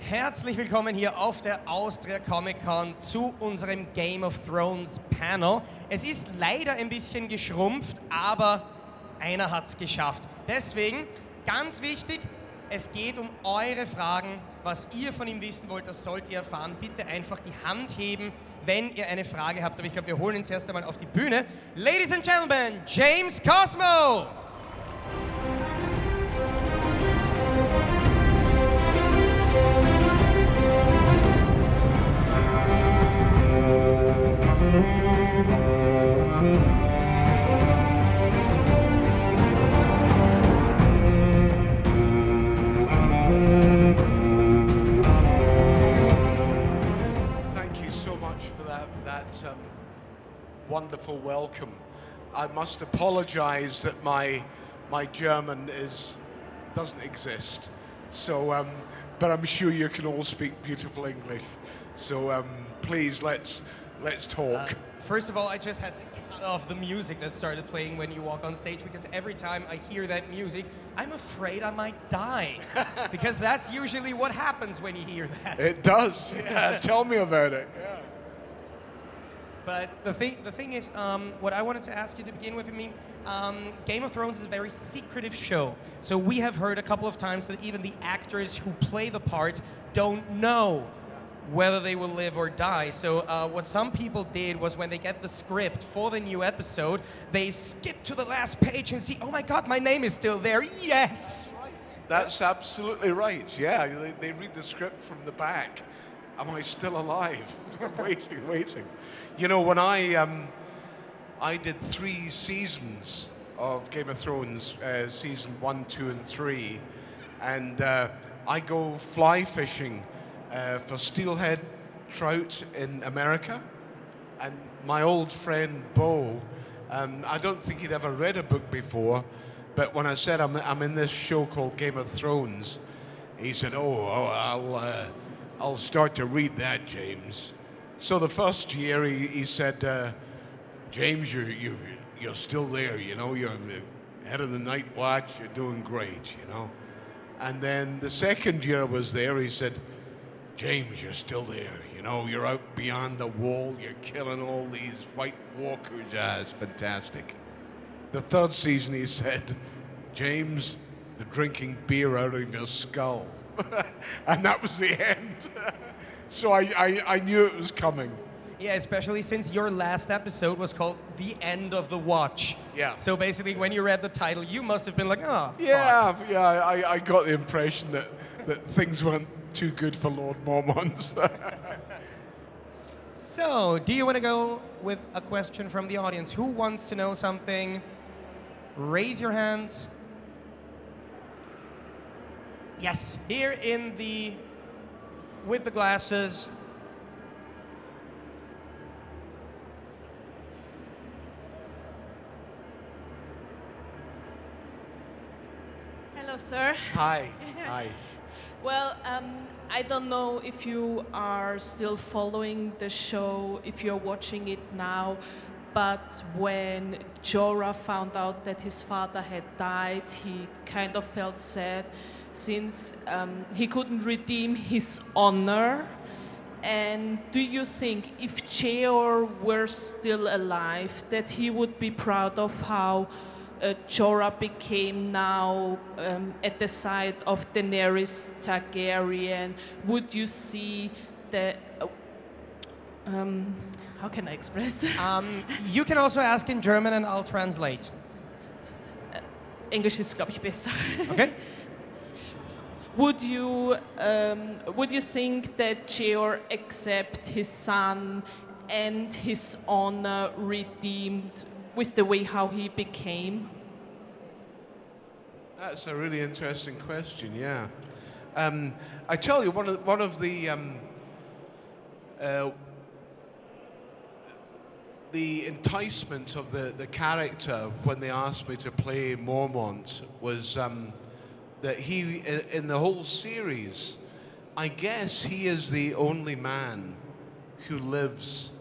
Herzlich willkommen hier auf der Austria Comic Con zu unserem Game of Thrones Panel. Es ist leider ein bisschen geschrumpft, aber einer hat es geschafft. Deswegen, ganz wichtig, es geht um eure Fragen. Was ihr von ihm wissen wollt, das sollt ihr erfahren. Bitte einfach die Hand heben, wenn ihr eine Frage habt. Aber ich glaube, wir holen ihn zuerst einmal auf die Bühne. Ladies and Gentlemen, James COSMO! Thank you so much for that wonderful welcome. I must apologize that my German doesn't exist. So, but I'm sure you can all speak beautiful English. So please let's talk. First of all, I just had to cut off the music that started playing when you walk on stage, because every time I hear that music, I'm afraid I might die. Because that's usually what happens when you hear that. It does. Yeah, tell me about it. Yeah. But the thing is, what I wanted to ask you to begin with, Game of Thrones is a very secretive show. So we have heard a couple of times that even the actors who play the parts don't know whether they will live or die. So what some people did was, when they get the script for the new episode, they skip to the last page and see, oh my God, my name is still there, yes! That's absolutely right, yeah. They read the script from the back. Am I still alive? waiting. You know, when I did 3 seasons of Game of Thrones, season 1, 2, and 3, and I go fly fishing for steelhead trout in America, and my old friend Bo, I don't think he'd ever read a book before, but when I said I'm in this show called Game of Thrones, he said, I'll start to read that, James. So the first year he said, James, you're still there, you know, you're the head of the night watch, you're doing great, you know. And then the second year I was there, he said, James, you're still there, you know, you're out beyond the wall, you're killing all these White Walkers. Ah, it's fantastic. The third season he said, James, they're drinking beer out of your skull. And that was the end. So I knew it was coming. Yeah, especially since your last episode was called The End of the Watch. Yeah. So basically, when you read the title, you must have been like, oh, yeah, fuck. yeah. I got the impression that things weren't too good for Lord Mormont. So, do you want to go with a question from the audience? Who wants to know something? Raise your hands. Yes, here with the glasses. Hello, sir. Hi. Hi. Well, I don't know if you are still following the show, if you're watching it now, but when Jorah found out that his father had died, he kind of felt sad, since he couldn't redeem his honor. And do you think, if Jeor were still alive, that he would be proud of how Jorah became now at the side of Daenerys Targaryen? Would you see the how can I express? You can also ask in German and I'll translate. Englisch ist, glaube ich, besser. Okay. Would you think that Jeor accept his son and his honor redeemed with the way how he became? That's a really interesting question. Yeah. I tell you, one of the enticement of the character when they asked me to play Mormont was that he, in the whole series, I guess he is the only man who lives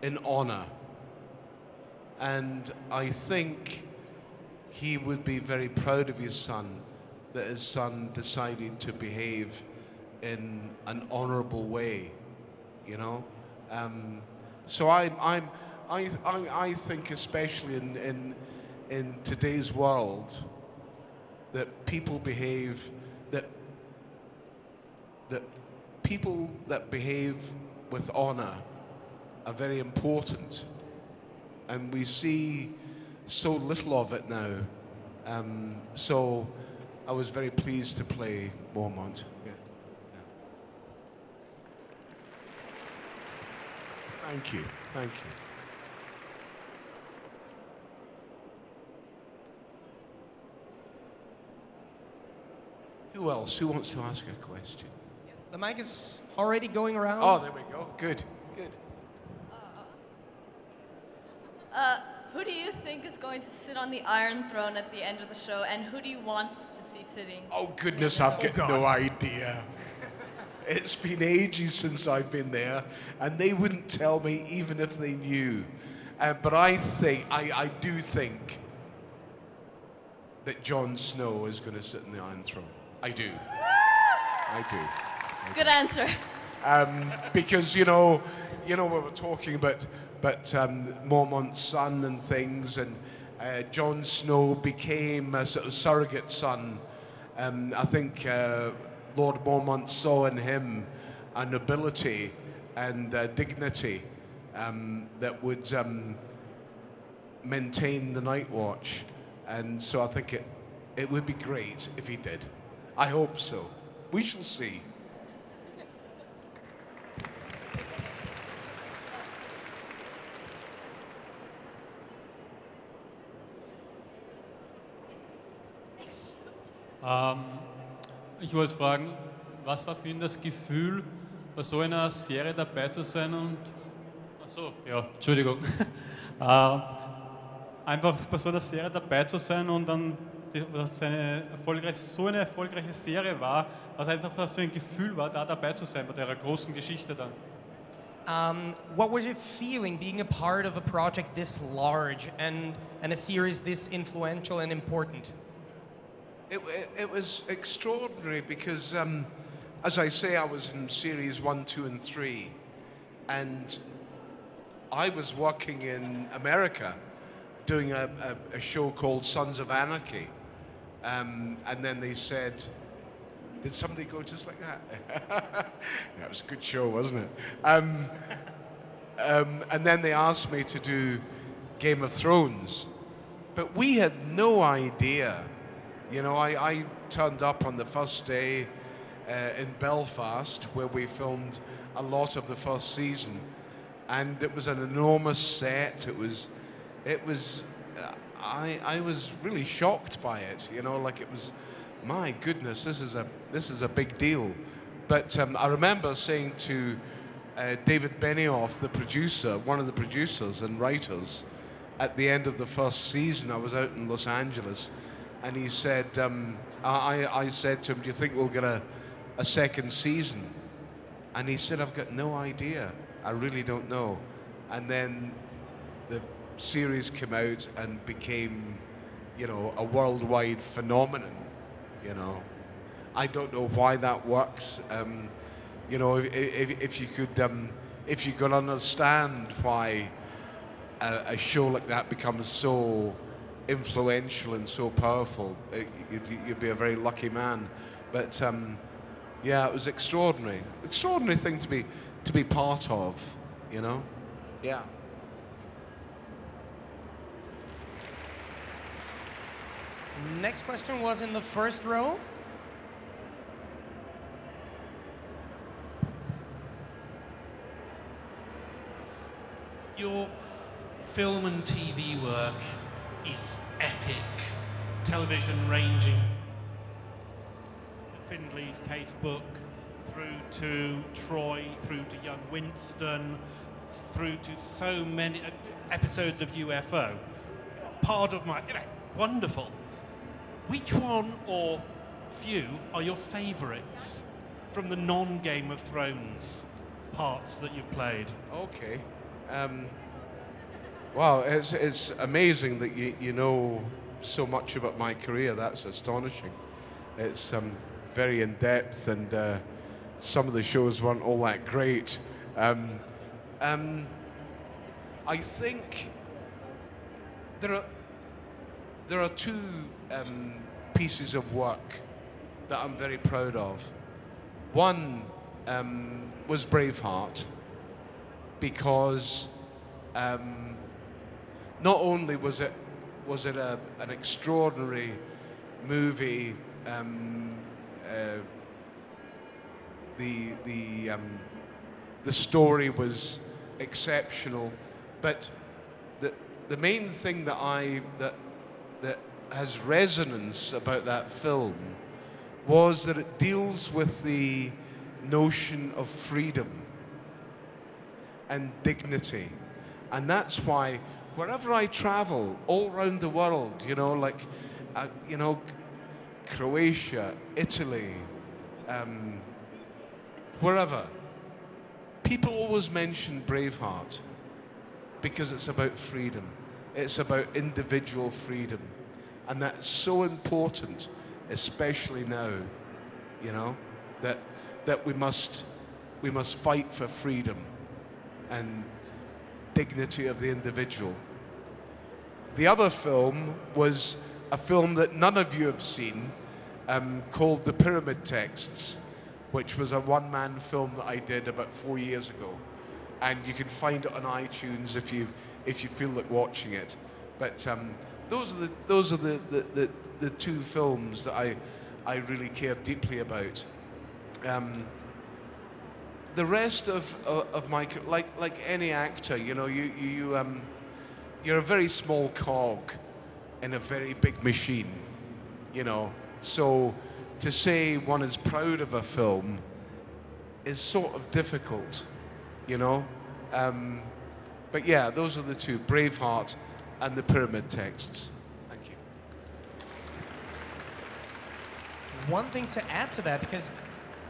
in honor. And I think he would be very proud of his son that his son decided to behave in an honourable way, you know. So I think, especially in today's world, that people behave that people that behave with honour are very important, and we see so little of it now. So I was very pleased to play Beaumont. Yeah. Thank you, thank you. Who else? Who wants to ask a question? The mic is already going around. Oh, there we go. Good, good. Who do you think is going to sit on the Iron Throne at the end of the show, and who do you want to see sitting? Oh goodness, I've got no idea. It's been ages since I've been there, and they wouldn't tell me even if they knew. But I do think that Jon Snow is going to sit in the Iron Throne. I do. I do. Good answer. Because you know, we were talking about Mormont's son and things, and Jon Snow became a sort of surrogate son. I think Lord Mormont saw in him a nobility and dignity that would maintain the Night Watch, and so I think it would be great if he did. I hope so. We shall see. Ich wollte fragen, was war für ihn das Gefühl, bei so einer Serie dabei zu sein und... Achso, ja, Entschuldigung. Einfach bei so einer Serie dabei zu sein und dann, dass so eine erfolgreiche Serie war, was einfach für ein Gefühl war, da dabei zu sein, bei der großen Geschichte dann. What was it feeling being a part of a project this large and a series this influential and important? It was extraordinary because, as I say, I was in series 1, 2, and 3, and I was working in America doing a show called Sons of Anarchy, and then they said, did somebody go just like that? Yeah, it was a good show, wasn't it? And then they asked me to do Game of Thrones, but we had no idea. You know, I turned up on the first day in Belfast, where we filmed a lot of the first season, and it was an enormous set. I was really shocked by it. You know, like it was, my goodness, this is a big deal. But I remember saying to David Benioff, the producer, one of the producers and writers, at the end of the first season, I was out in Los Angeles, and he said, I said to him, do you think we'll get a second season? And he said, I've got no idea. I really don't know. And then the series came out and became, you know, a worldwide phenomenon, you know. I don't know why that works. You know, if you could understand why a show like that becomes so influential and so powerful, you'd be a very lucky man. But yeah, it was extraordinary thing to be part of, you know. Yeah. Next question was in the first row. Your film and TV work is epic. Television ranging the Findley's Casebook through to Troy, through to Young Winston, through to so many episodes of UFO. Part of my, wonderful. Which one or few are your favourites from the non-Game of Thrones parts that you've played? Okay. Wow, it's amazing that you know so much about my career. That's astonishing. It's very in depth, and some of the shows weren't all that great. I think there are two pieces of work that I'm very proud of. One was Braveheart, because not only was it an extraordinary movie, the story was exceptional, but the main thing that has resonance about that film was that it deals with the notion of freedom and dignity. And that's why wherever I travel all around the world, you know, like, you know, Croatia, Italy, wherever, people always mention Braveheart because it's about freedom. It's about individual freedom. And that's so important, especially now, you know, that we must fight for freedom and dignity of the individual. The other film was a film that none of you have seen, called The Pyramid Texts, which was a one-man film that I did about 4 years ago, and you can find it on iTunes if you feel like watching it. But those are the two films that I really care deeply about. The rest of my, like any actor, you know, you're a very small cog in a very big machine, you know. So to say one is proud of a film is sort of difficult, you know. But yeah, those are the two, Braveheart and The Pyramid Texts. Thank you. One thing to add to that, because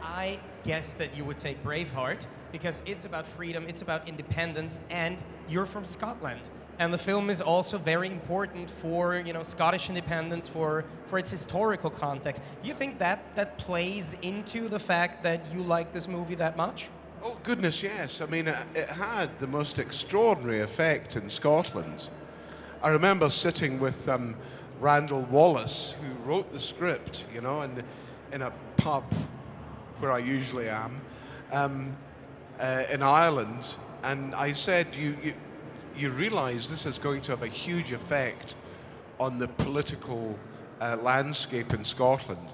I guessed that you would take Braveheart, because it's about freedom, it's about independence, and you're from Scotland. And the film is also very important for, you know, Scottish independence, for its historical context. Do you think that plays into the fact that you like this movie that much? Oh goodness, yes. I mean, it had the most extraordinary effect in Scotland. I remember sitting with Randall Wallace, who wrote the script, you know, in a pub where I usually am, in Ireland, and I said, you realize this is going to have a huge effect on the political landscape in Scotland.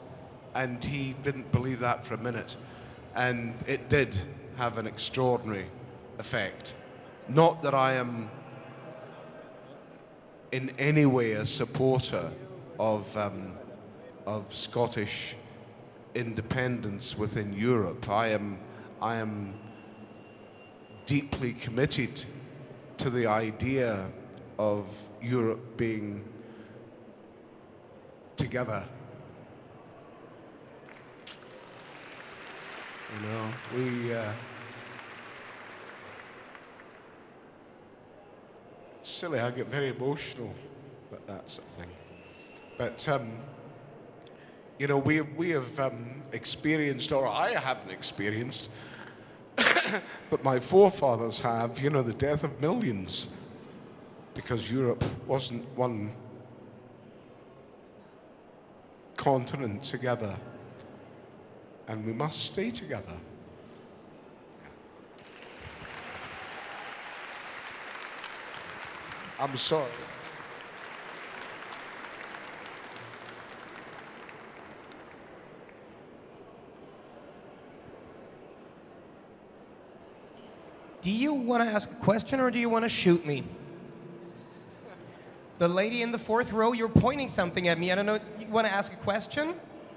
And he didn't believe that for a minute. And it did have an extraordinary effect. Not that I am in any way a supporter of Scottish independence within Europe. I am deeply committed to the idea of Europe being together. You know, silly, I get very emotional about that sort of thing. But you know, we have experienced, or I haven't experienced, but my forefathers have, you know, the death of millions, because Europe wasn't one continent together, and we must stay together. I'm sorry. Do you want to ask a question or do you want to shoot me? The lady in the fourth row, you're pointing something at me. I don't know, you want to ask a question?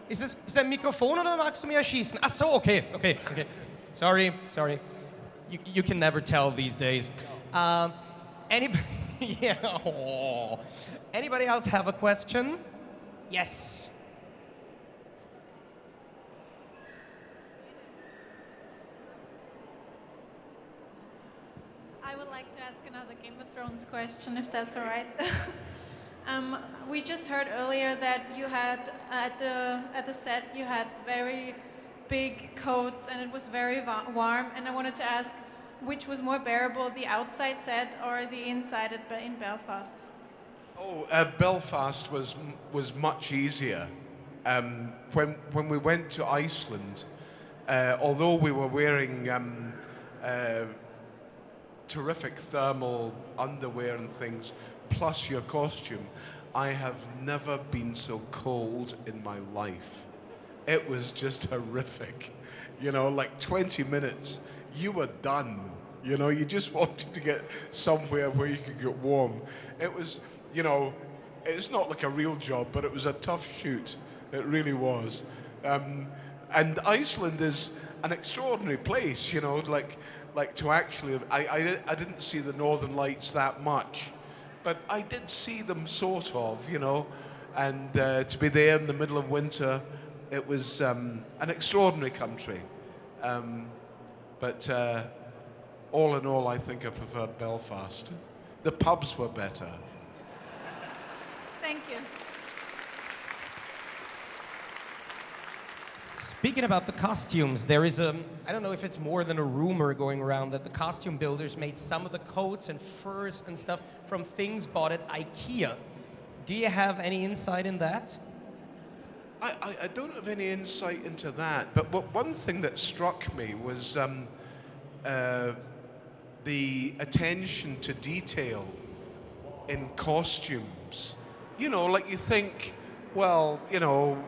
Ist der Mikrofon oder magst du mir erschießen? Ach so, okay. Sorry. You can never tell these days. Anybody, yeah, oh. Anybody else have a question? Yes. I would like to ask another Game of Thrones question, if that's all right. We just heard earlier that you had at the set you had very big coats and it was very warm. And I wanted to ask, which was more bearable, the outside set or the inside in Belfast? Oh, Belfast was much easier. When we went to Iceland, although we were wearing terrific thermal underwear and things, plus your costume, I have never been so cold in my life. It was just horrific. You know, like 20 minutes, you were done. You know, you just wanted to get somewhere where you could get warm. It was, you know, it's not like a real job, but it was a tough shoot. It really was. And Iceland is an extraordinary place, you know, like to actually, I didn't see the Northern Lights that much, but I did see them sort of, you know, and to be there in the middle of winter, it was an extraordinary country. But all in all, I think I prefer Belfast. The pubs were better. Thank you. Speaking about the costumes, there is I don't know if it's more than a rumor going around that the costume builders made some of the coats and furs and stuff from things bought at IKEA. Do you have any insight in that? I don't have any insight into that, but one thing that struck me was the attention to detail in costumes. You know, like you think, well, you know,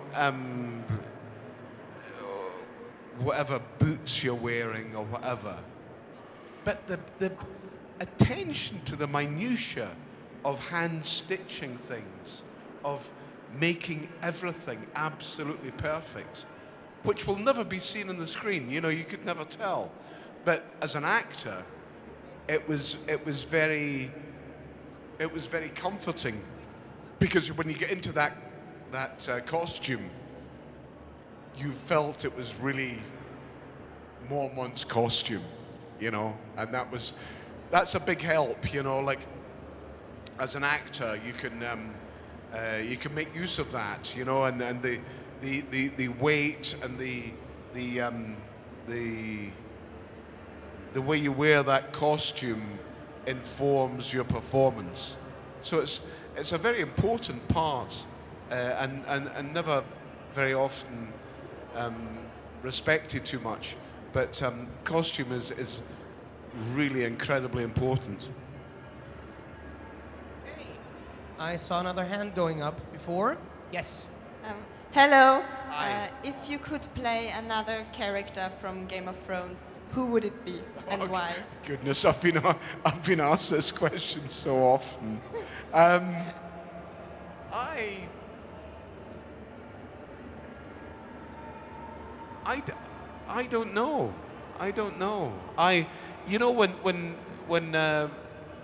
whatever boots you're wearing or whatever. But the attention to the minutiae of hand stitching things, of making everything absolutely perfect, which will never be seen on the screen. You know, you could never tell. But as an actor, it was very comforting, because when you get into that costume, you felt it was really Mormont's costume, you know, and that's a big help, you know. Like, as an actor, you can make use of that, you know, and the weight and the way you wear that costume informs your performance. So it's a very important part, and never very often respected too much. But costume is really incredibly important. I saw another hand going up before. Yes. Hello. Hi. If you could play another character from Game of Thrones, who would it be and Oh, why? Goodness, I've been asked this question so often. I don't know. I don't know. You know, when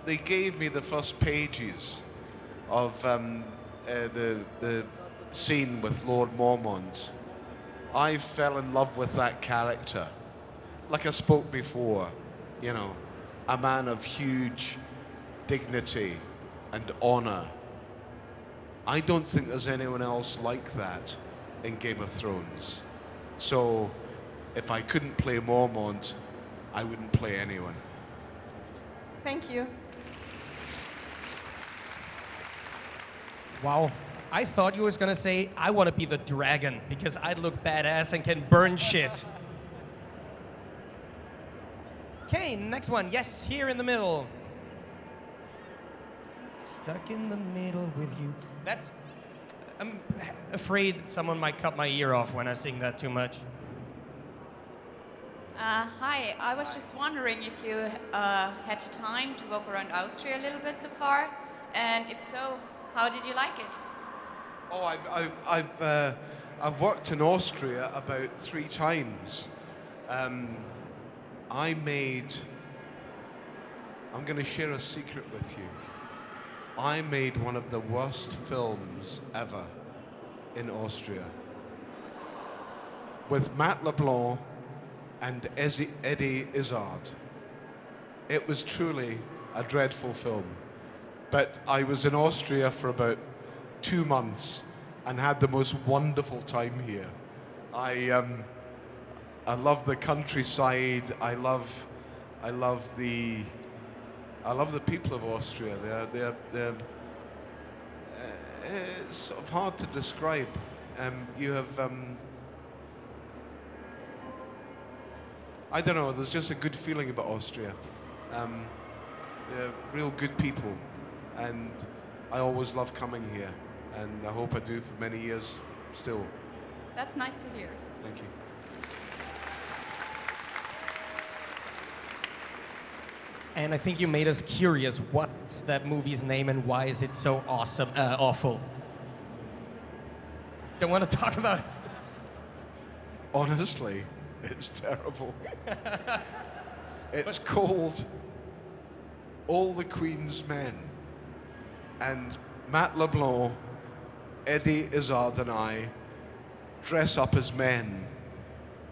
they gave me the first pages of the scene with Lord Mormont, I fell in love with that character. Like I spoke before, you know, a man of huge dignity and honor. I don't think there's anyone else like that in Game of Thrones. So if I couldn't play Mormont, I wouldn't play anyone. Thank you. Wow. I thought you was gonna say, I want to be the dragon because I'd look badass and can burn shit. Okay, next one. Yes, here in the middle. Stuck in the middle with you. I'm afraid that someone might cut my ear off when I sing that too much. Hi, I was just wondering if you had time to walk around Austria a little bit so far, and if so, how did you like it? Oh, I've worked in Austria about 3 times. I'm going to share a secret with you. I made one of the worst films ever in Austria with Matt LeBlanc and Eddie Izzard. It was truly a dreadful film. But I was in Austria for about 2 months and had the most wonderful time here. I love the countryside. I love the people of Austria. They're it's sort of hard to describe. You have I don't know. There's just a good feeling about Austria. They're real good people, and I always love coming here, and I hope I do for many years still. That's nice to hear. Thank you. And I think you made us curious. What's that movie's name and why is it so awesome, awful? Don't want to talk about it. Honestly, it's terrible. It's called All the Queen's Men, and Matt LeBlanc, Eddie Izzard and I dress up as men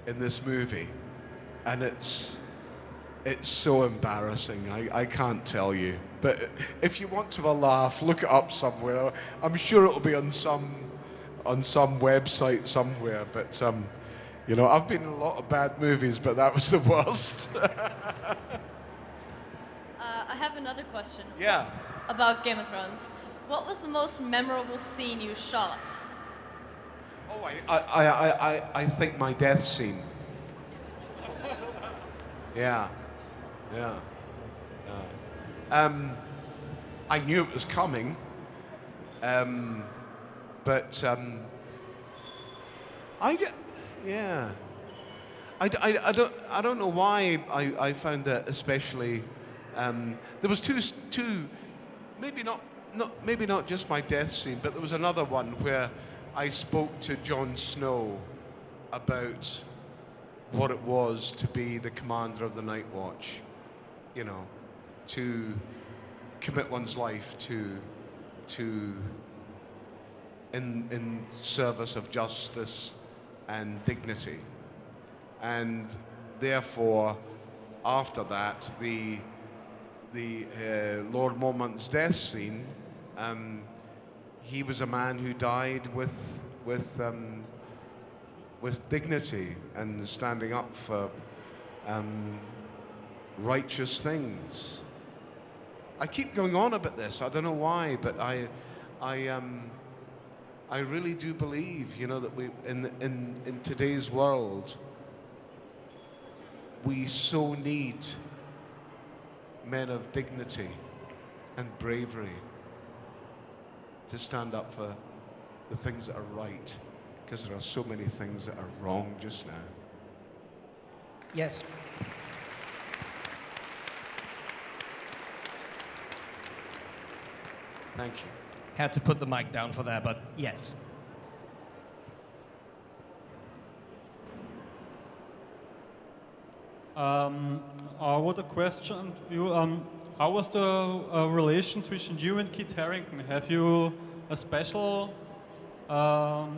in this movie, and it's so embarrassing. I can't tell you, but if you want to have a laugh, look it up somewhere. I'm sure it'll be on some website somewhere, but you know, I've been in a lot of bad movies, but that was the worst. I have another question. Yeah. About Game of Thrones. What was the most memorable scene you shot? Oh, I think my death scene. Yeah. I knew it was coming, but I don't know why I found that especially. There was two, maybe not just my death scene, but there was another one where I spoke to Jon Snow about what it was to be the commander of the Night Watch, you know, to commit one's life to in service of justice and dignity. And therefore, after that, the Lord Mormont's death scene, he was a man who died with dignity and standing up for righteous things. I keep going on about this. I don't know why, but I really do believe, you know, that we in today's world we so need men of dignity and bravery to stand up for the things that are right, because there are so many things that are wrong just now. Yes. Thank you. Had to put the mic down for that, but yes. I would a question to you. How was the relation between you and Kit Harington? Have you a special, how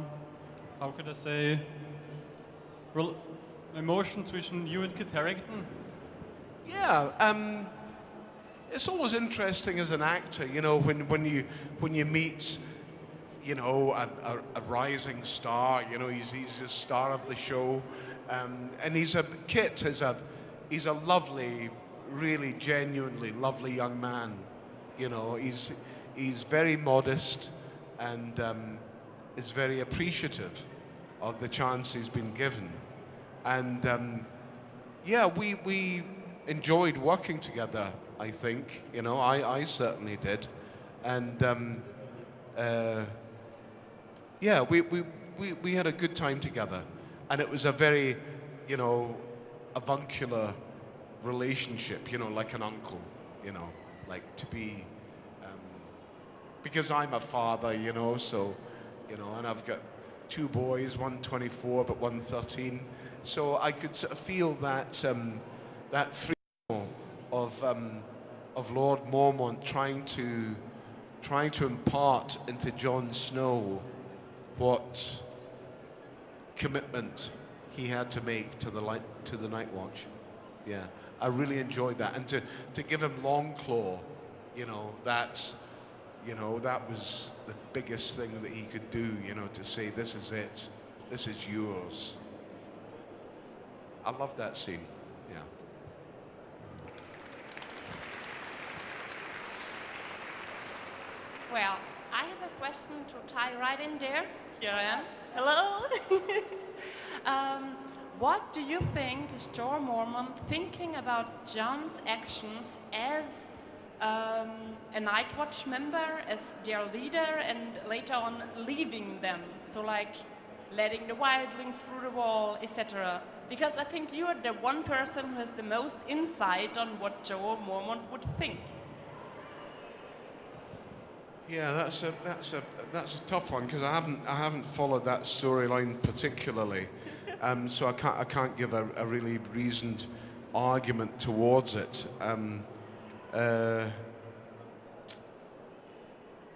could I say, emotion between you and Kit Harington? Yeah, it's always interesting as an actor, you know, when you meet, you know, a rising star. You know, he's the star of the show, and Kit is a lovely, really genuinely lovely young man. You know, he's very modest and is very appreciative of the chance he's been given, and yeah, we enjoyed working together. I think, you know, I certainly did, and yeah, we had a good time together, and it was a very, you know, avuncular relationship, you know, like an uncle, you know, like to be, because I'm a father, you know, so, you know, and I've got 2 boys, one 24, but one 13, so I could sort of feel that that freedom of Lord Mormont trying to impart into Jon Snow what commitment he had to make to the Night Watch. Yeah, I really enjoyed that, and to give him Longclaw, you know, that You know, that was the biggest thing that he could do, you know, to say, this is it, this is yours. I love that scene, yeah. Well, I have a question to tie right in there. Here I am. Hello. What do you think is Jorah Mormont thinking about Jon's actions as a Night Watch member, as their leader, and later on leaving them? So like letting the wildlings through the wall, etc. Because I think you are the one person who has the most insight on what Jorah Mormont would think. Yeah, that's a tough one because I haven't followed that storyline particularly, so I can't give a really reasoned argument towards it. Yeah,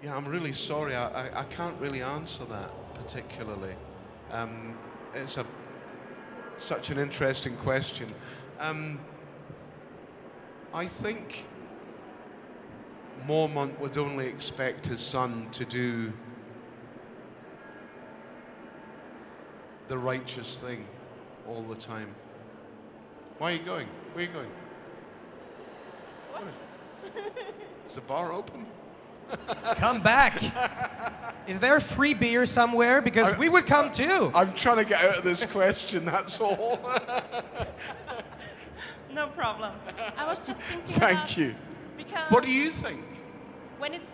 I'm really sorry. I can't really answer that particularly. It's such an interesting question. I think Mormont would only expect his son to do the righteous thing all the time. Why are you going? Where are you going? What is the bar open? Come back. Is there free beer somewhere? Because we would come too. I'm trying to get out of this question, that's all. No problem. I was just thinking Thank you. Because what do you think? When it's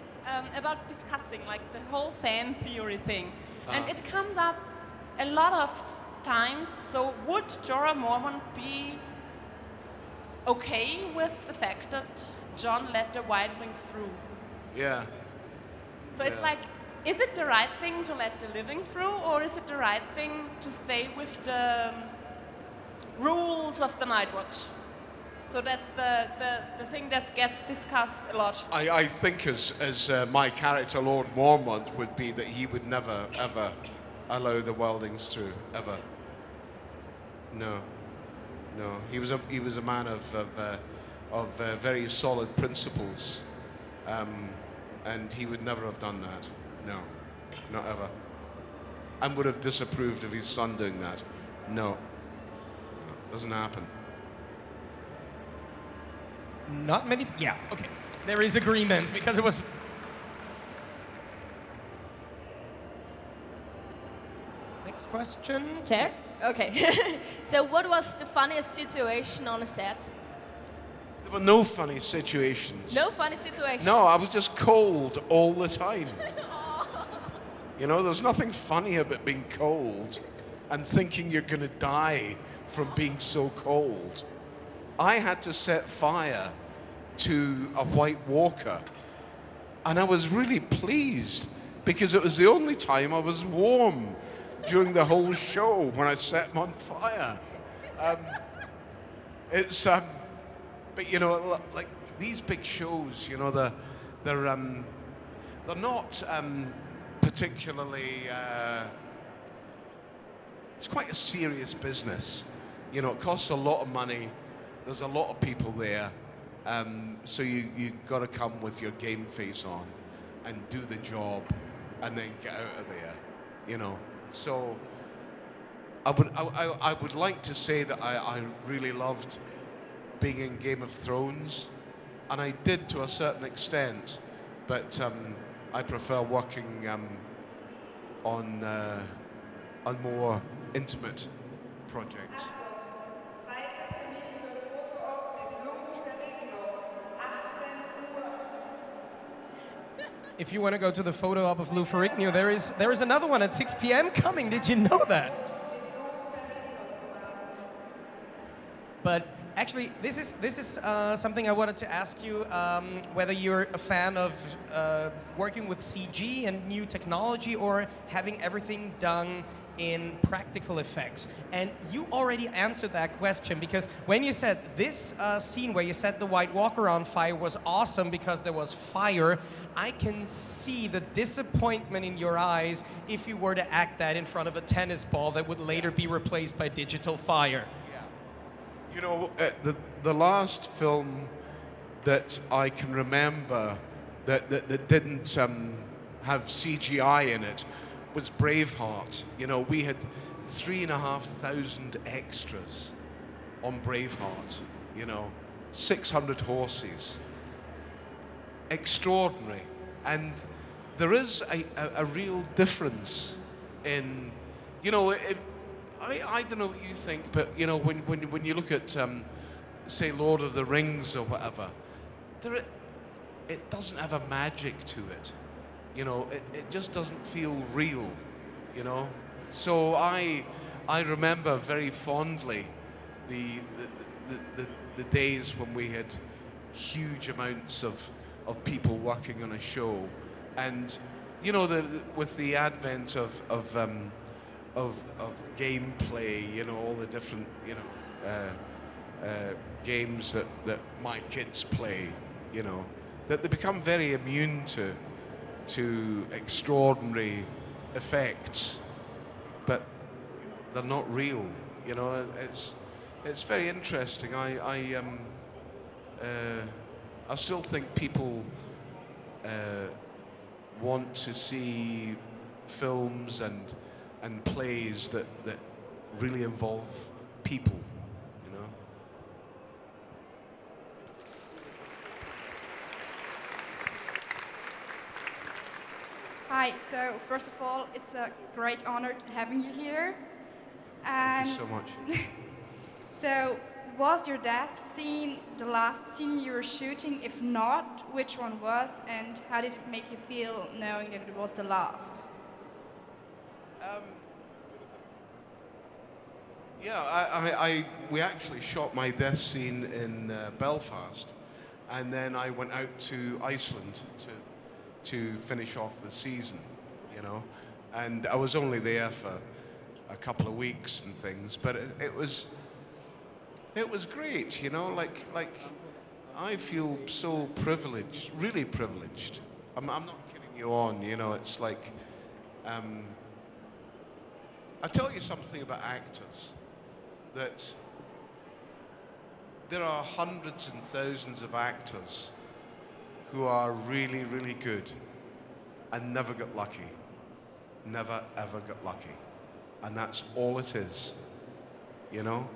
about discussing like the whole fan theory thing, and it comes up a lot of times, so would Jorah Mormont be okay with the fact that Jon let the wildlings through? Yeah. So it's like, is it the right thing to let the living through, or is it the right thing to stay with the rules of the Night Watch? So that's the thing that gets discussed a lot. I think as my character, Lord Mormont, would be that he would never, ever allow the wildlings through, ever. No. No. He was a man of very solid principles. And he would never have done that. No. Not ever. And would have disapproved of his son doing that. No. No. Doesn't happen. Not many. Yeah, okay. There is agreement because it was. Next question. Chair? Okay. So, what was the funniest situation on a set? There were no funny situations. No funny situation? No, I was just cold all the time. You know, there's nothing funny about being cold and thinking you're going to die from being so cold. I had to set fire to a White Walker, and I was really pleased because it was the only time I was warm during the whole show when I set him on fire. But you know, like these big shows, you know, they're not particularly. It's quite a serious business. You know, it costs a lot of money. There's a lot of people there, so you got to come with your game face on and do the job, and then get out of there. You know, so I would like to say that I really loved being in Game of Thrones, and I did to a certain extent, but I prefer working on more intimate projects. If you want to go to the photo op of Lou Ferrigno, there is another one at 6 p.m. coming. Did you know that? But actually, this is something I wanted to ask you, whether you're a fan of working with CG and new technology or having everything done in practical effects. And you already answered that question, because when you said this scene where you set the White Walker on fire was awesome because there was fire, I can see the disappointment in your eyes if you were to act that in front of a tennis ball that would later be replaced by digital fire. You know, the last film that I can remember that didn't have CGI in it was Braveheart. You know, we had 3,500 extras on Braveheart. You know, 600 horses. Extraordinary. And there is a real difference in, you know, I don't know what you think, but you know, when you look at say Lord of the Rings or whatever, it doesn't have a magic to it. You know, it just doesn't feel real, you know. So I remember very fondly the days when we had huge amounts of people working on a show, and you know, with the advent of gameplay, you know, all the different, you know, games that my kids play, you know, that they become very immune to extraordinary effects, but they're not real, you know. It's very interesting. I still think people want to see films and plays that really involve people, you know. Hi, so first of all, it's a great honor having you here. And Thank you so much. So, was your death scene the last scene you were shooting? If not, which one was, and how did it make you feel knowing that it was the last? Yeah, we actually shot my death scene in Belfast, and then I went out to Iceland to finish off the season, you know, and I was only there for a couple of weeks and things, but it was great, you know. Like I feel so privileged, really privileged. I'm not kidding you on, you know. It's like I'll tell you something about actors, that there are hundreds and thousands of actors who are really, really good and never get lucky. Never, ever get lucky. And that's all it is, you know?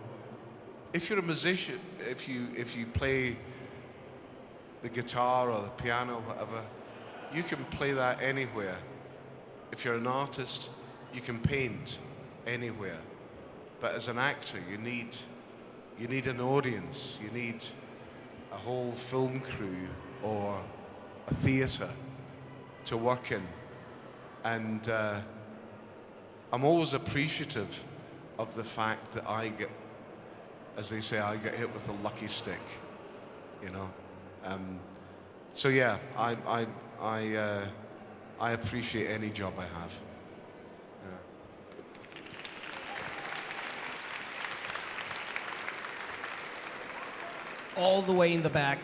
If you're a musician, if you play the guitar or the piano, whatever, you can play that anywhere. If you're an artist, you can paint anywhere. But as an actor, you need an audience. You need a whole film crew or a theatre to work in. And I'm always appreciative of the fact that I get, as they say, I get hit with a lucky stick, you know. So yeah, I appreciate any job I have. Yeah. All the way in the back.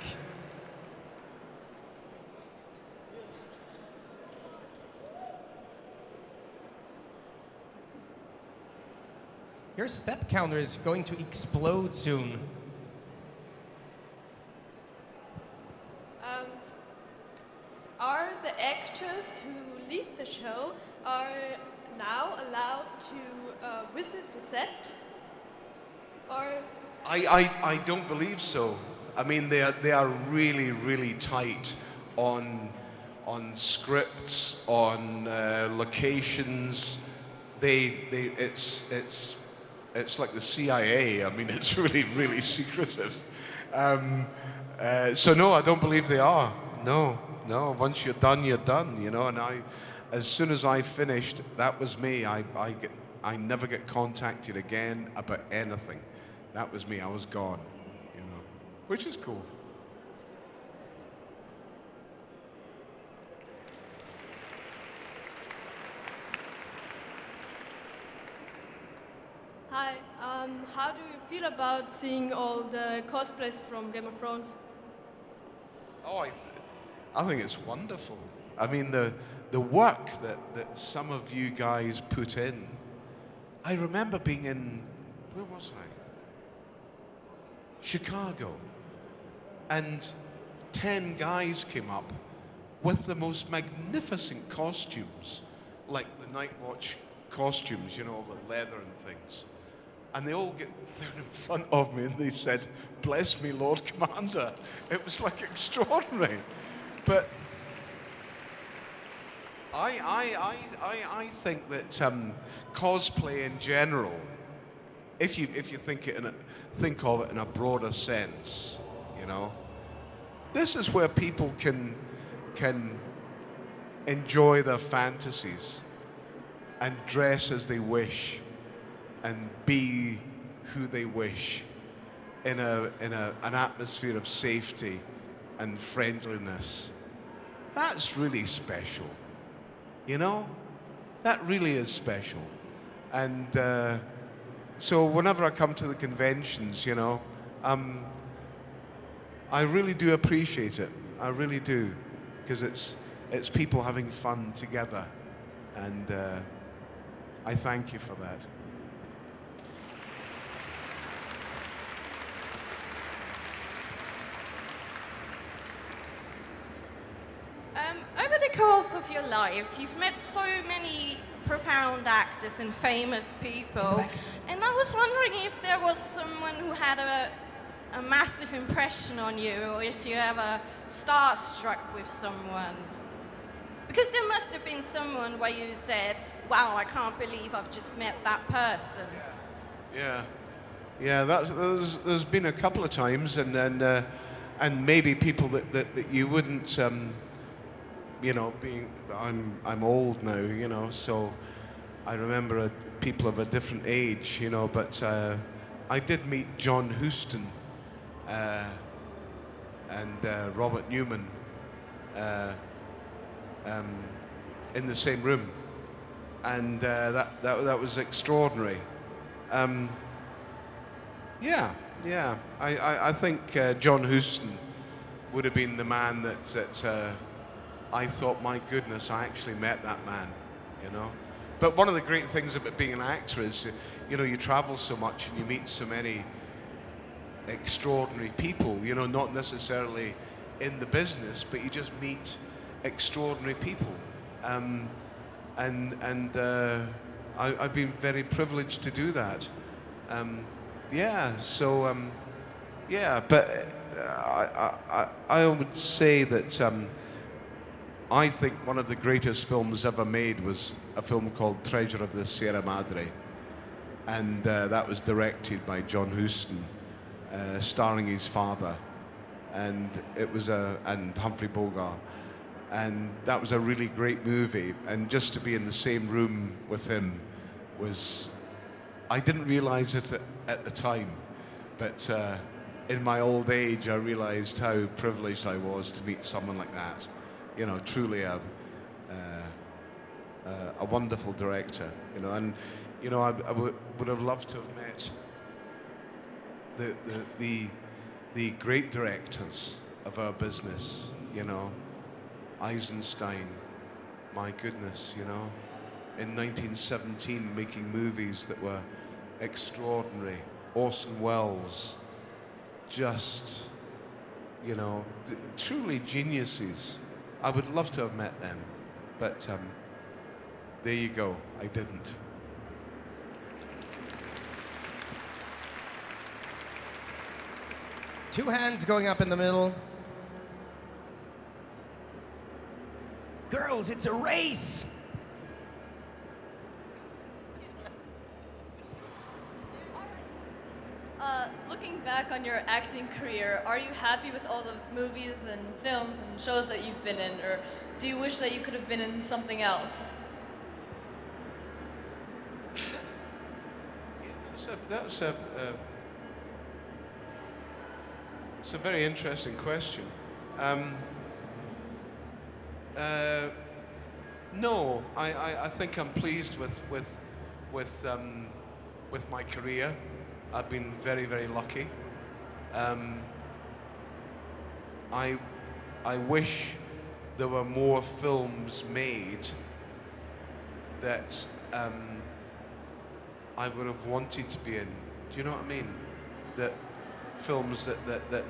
Your step counter is going to explode soon. Are the actors who leave the show are now allowed to visit the set? Or I don't believe so. I mean, they are really, really tight on scripts, on locations. It's like the CIA. I mean, it's really, really secretive. So no, I don't believe they are. No. Once you're done, you know. And as soon as I finished, that was me. I never get contacted again about anything. That was me. I was gone, you know, which is cool. hi, how do you feel about seeing all the cosplays from Game of Thrones? Oh, I think it's wonderful. I mean, the work that some of you guys put in. I remember being in, where was I? Chicago, and 10 guys came up with the most magnificent costumes, like the Night Watch costumes, you know, all the leather and things. And they all get down in front of me and they said, "Bless me, Lord Commander." It was like extraordinary. But I think that cosplay in general, if you think of it in a broader sense, you know, this is where people can enjoy their fantasies and dress as they wish and be who they wish in an atmosphere of safety and friendliness. That's really special, you know? That really is special. And so whenever I come to the conventions, you know, I really do appreciate it. I really do, because it's people having fun together, and I thank you for that. Over the course of your life, you've met so many profound actors and famous people, and I was wondering if there was someone who had a massive impression on you, or if you ever starstruck with someone. Because there must have been someone where you said, "Wow, I can't believe I've just met that person." Yeah. There's been a couple of times, and maybe people that you wouldn't, you know, I'm old now, you know, so I remember people of a different age, you know, but I did meet John Huston and Robert Newman in the same room, and that was extraordinary. I think John Huston would have been the man that I thought, my goodness, I actually met that man, you know. But one of the great things about being an actor is, you know, you travel so much and you meet so many extraordinary people, you know, not necessarily in the business, but you just meet extraordinary people. I've been very privileged to do that. But I would say that I think one of the greatest films ever made was a film called Treasure of the Sierra Madre, and that was directed by John Huston, starring his father, and it was and Humphrey Bogart, and that was a really great movie. And just to be in the same room with him was, I didn't realize it at the time, but in my old age I realized how privileged I was to meet someone like that. You know, truly a wonderful director, you know. And you know, I would have loved to have met the great directors of our business, you know. Eisenstein, my goodness, you know, in 1917 making movies that were extraordinary. Orson Welles, just, you know, truly geniuses. I would love to have met them, but there you go, I didn't. Two hands going up in the middle. Girls, it's a race! Looking back on your acting career, are you happy with all the movies and films and shows that you've been in, or do you wish that you could have been in something else? That's a very interesting question. No, I think I'm pleased with my career. I've been very, very lucky. I wish there were more films made that I would have wanted to be in. Do you know what I mean? That films that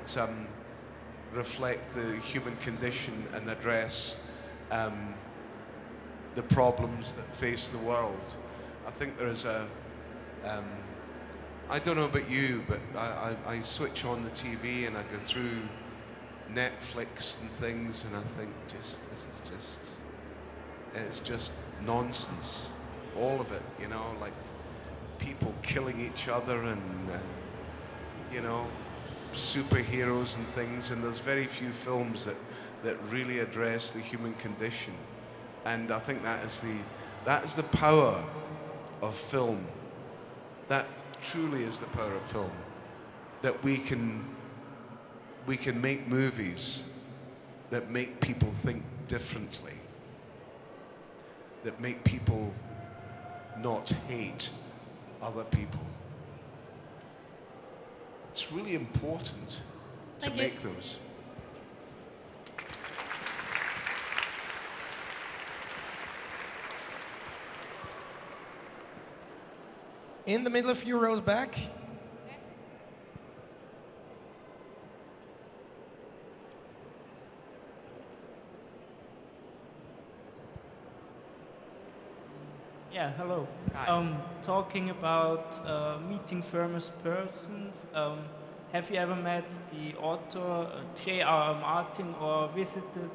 reflect the human condition and address the problems that face the world. I think there is a, I don't know about you, but I switch on the TV and I go through Netflix and things, and I think it's just nonsense, all of it, you know, like people killing each other and you know, superheroes and things, and there's very few films that really address the human condition. And I think that is the power of film. That truly is the power of film, that we can make movies that make people think differently, that make people not hate other people. It's really important to make those. In the middle, a few rows back. Yeah, hello. Hi. Talking about meeting famous persons, have you ever met the author J.R.R. Martin or visited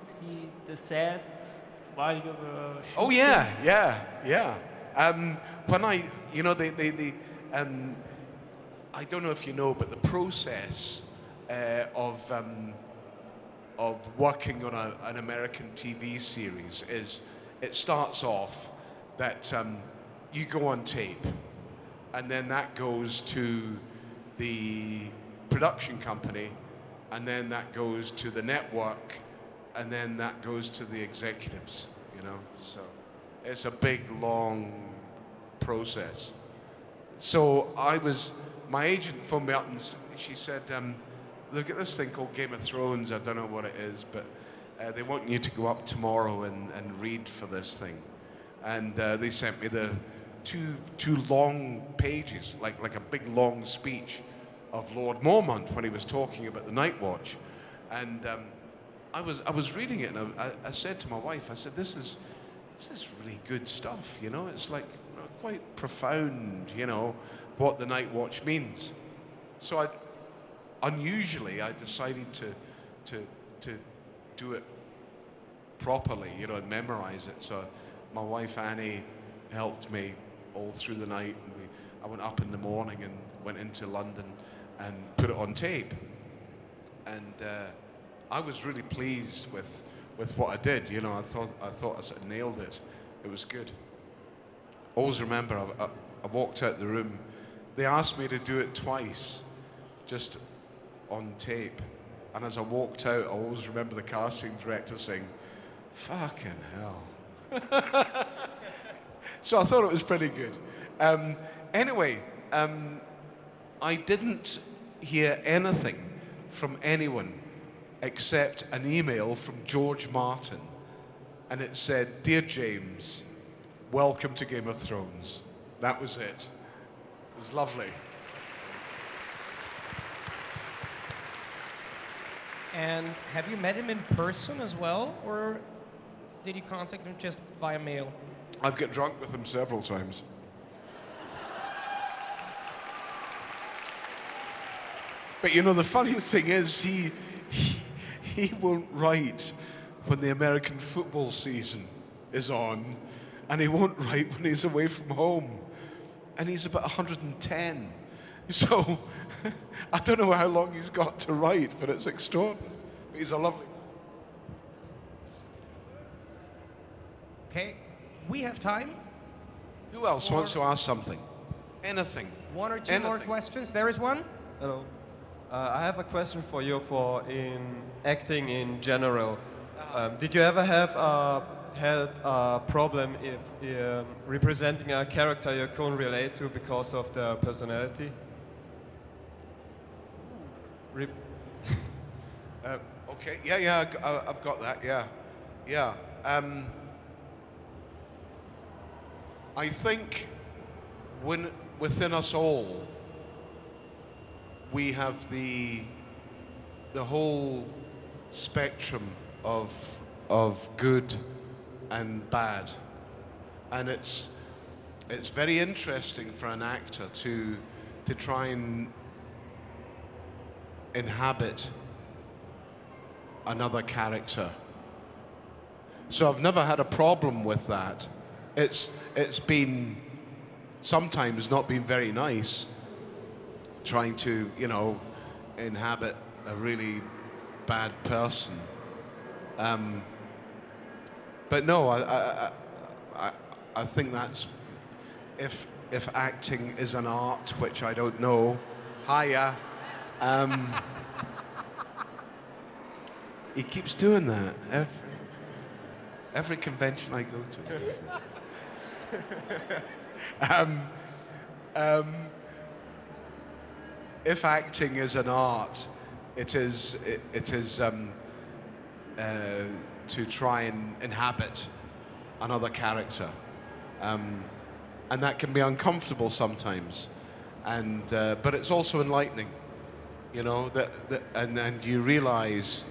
the sets while you were shooting? Oh yeah. When you know, I don't know if you know, but the process of working on an American TV series is, it starts off that you go on tape, and then that goes to the production company, and then that goes to the network, and then that goes to the executives, you know, so it's a big, long process. So my agent phoned me up and she said, look at this thing called Game of Thrones, I don't know what it is, but they want you to go up tomorrow and read for this thing. And they sent me the two long pages, like a big long speech of Lord Mormont when he was talking about the Night Watch. And I was reading it, and I said to my wife, I said, this is really good stuff, you know, it's like quite profound, you know, what the Night Watch means. So unusually I decided to do it properly, you know, and memorize it. So my wife Annie helped me all through the night, and I went up in the morning and went into London and put it on tape. And I was really pleased with what I did. You know, I thought I sort of nailed it. It was good. Always remember, I walked out the room. They asked me to do it twice, just on tape. And as I walked out, I always remember the casting director saying, "Fucking hell." So I thought it was pretty good. Anyway, I didn't hear anything from anyone except an email from George Martin, and it said, "Dear James, welcome to Game of Thrones." That was it. It was lovely. And have you met him in person as well, or did you contact him just via mail? I've got drunk with him several times. But you know, the funny thing is, he won't write when the American football season is on, and he won't write when he's away from home. And he's about 110. So I don't know how long he's got to write, but it's extraordinary. But he's a lovely man. Okay, we have time. Who else wants to ask something? Anything. One or two more questions. There is one. Hello. I have a question for you in acting in general. Did you ever have had a problem if representing a character you couldn't relate to because of their personality? Okay, yeah, I've got that, yeah. I think within us all, we have the whole spectrum of good and bad, and it's very interesting for an actor to try and inhabit another character. So I've never had a problem with that. It's been sometimes not been very nice trying to, you know, inhabit a really bad person. But no, I think that's, if acting is an art, which I don't know, hiya. He keeps doing that. Every convention I go to, he does this. If acting is an art, it is to try and inhabit another character, and that can be uncomfortable sometimes, and but it's also enlightening, you know, and you realize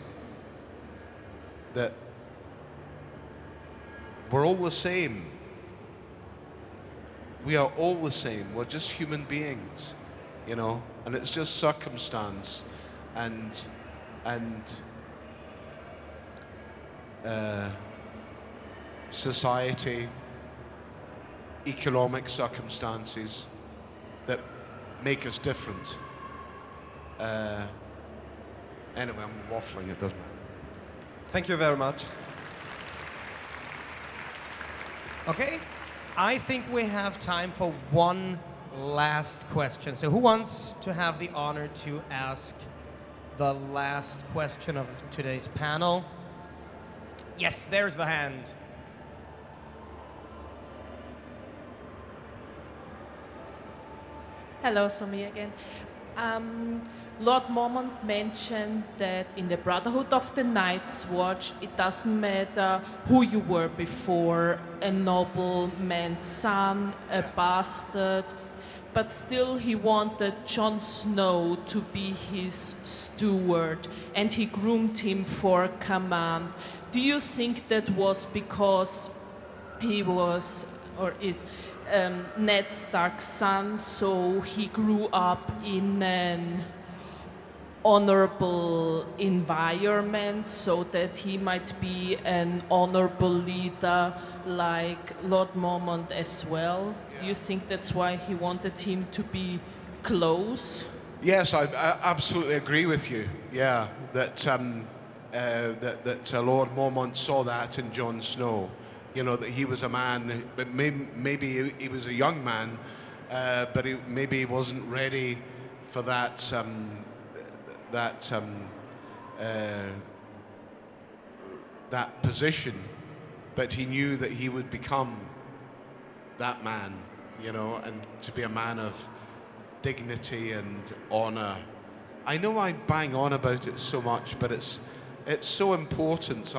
that we're all the same. We are all the same. We're just human beings, you know, and it's just circumstance and society, economic circumstances that make us different. Anyway, I'm waffling, it doesn't matter. Thank you very much. Okay, I think we have time for one last question. So who wants to have the honor to ask the last question of today's panel? Yes, there's the hand. Hello, so me again. Lord Mormont mentioned that in the Brotherhood of the Night's Watch, it doesn't matter who you were before, a nobleman's son, a bastard, but still he wanted Jon Snow to be his steward, and he groomed him for command. Do you think that was because he was, or is, Ned Stark's son, so he grew up in an honorable environment so that he might be an honorable leader like Lord Mormont as well? Yeah. Do you think that's why he wanted him to be close? Yes, I absolutely agree with you. Yeah, that Lord Mormont saw that in Jon Snow. You know, that he was a man, but maybe he was a young man, but maybe he wasn't ready for that that position, but he knew that he would become that man, you know, and to be a man of dignity and honor. I know I bang on about it so much, but it's so important.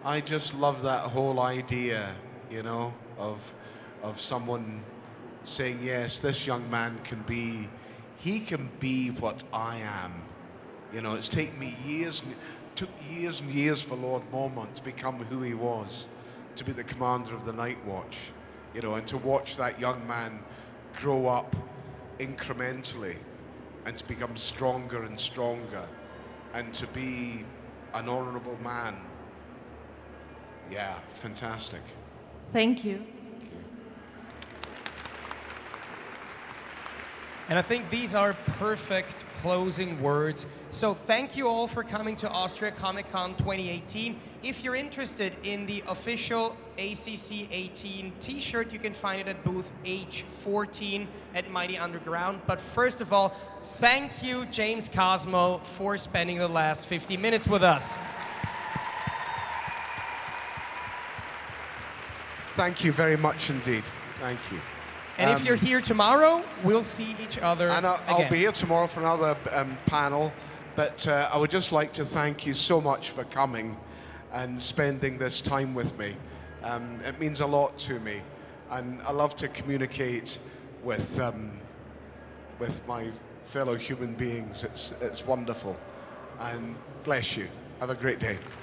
I just love that whole idea, you know, of someone saying, yes, this young man can be what I am. You know, it's taken me took years and years for Lord Mormont to become who he was, to be the commander of the Night Watch, you know, and to watch that young man grow up incrementally and to become stronger and stronger and to be an honorable man. Yeah, fantastic. Thank you. And I think these are perfect closing words. So thank you all for coming to Austria Comic Con 2018. If you're interested in the official ACC 18 t-shirt, you can find it at booth H14 at Mighty Underground. But first of all, thank you, James Cosmo, for spending the last 50 minutes with us. Thank you very much indeed. Thank you. And if you're here tomorrow, we'll see each other and I'll be here tomorrow for another panel, but I would just like to thank you so much for coming and spending this time with me. It means a lot to me, and I love to communicate with my fellow human beings. It's wonderful, and bless you. Have a great day.